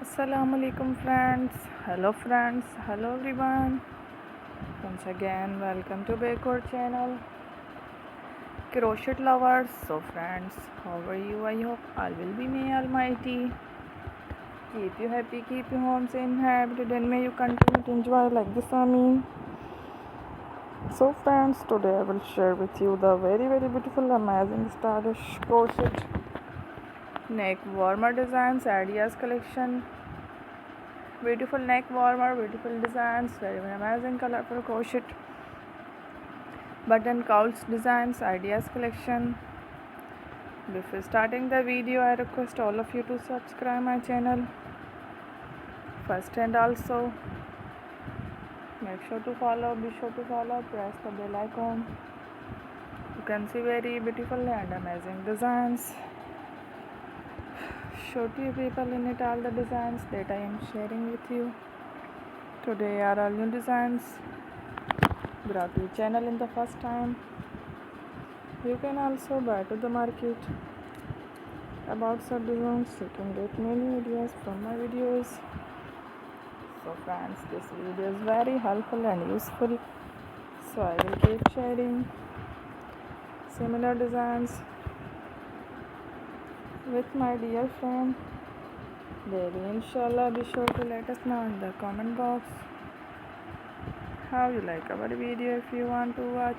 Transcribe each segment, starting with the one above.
Assalamu alaikum friends. Hello everyone. Once again, welcome to Baker channel. Crochet lovers. So friends, how are you? I hope all will be may almighty. Keep you happy, keep you home safe and happy. Then may you continue to enjoy like this for me. So friends, today I will share with you the very beautiful, amazing, stylish crochet neck warmer designs ideas collection. Beautiful neck warmer, beautiful designs, very amazing colorful crochet button cowls designs ideas collection. Before starting the video, I request all of you to subscribe my channel first, and also make sure to follow, be sure to follow, press the bell icon. You can see very beautiful and amazing designs. Show to you people in it all the designs that I am sharing with you. Today are all new designs brought to your channel in the first time. You can also buy to the market about such designs. You can get many ideas from my videos. So friends, this video is very helpful and useful, so I will keep sharing similar designs with my dear friend daily. Inshallah, be sure to let us know in the comment box how you like our video. If you want to watch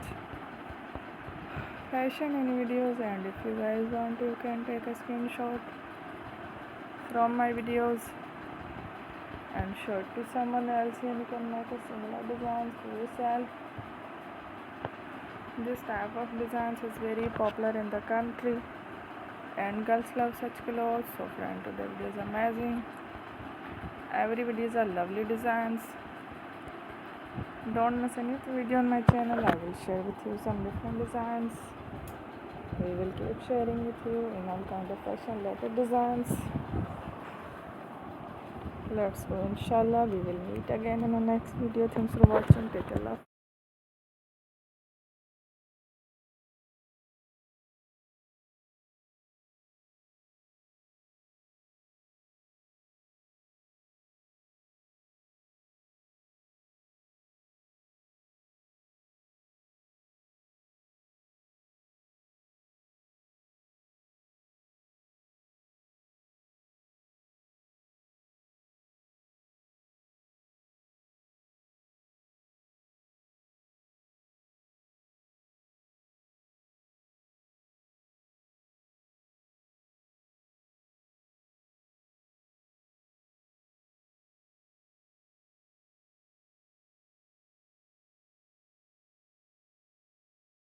fashion in videos, and if you guys want to, you can take a screenshot from my videos and show it to someone else, and you can make a similar designs for yourself. This type of designs is very popular in the country and girls love such clothes. So friend, today video is amazing. Everybody is a lovely designs. Don't miss any video on my channel. I will share with you some different designs. We will keep sharing with you in all kind of fashion related designs. Let's go. Inshallah, we will meet again in the next video. Thanks for watching. Take care.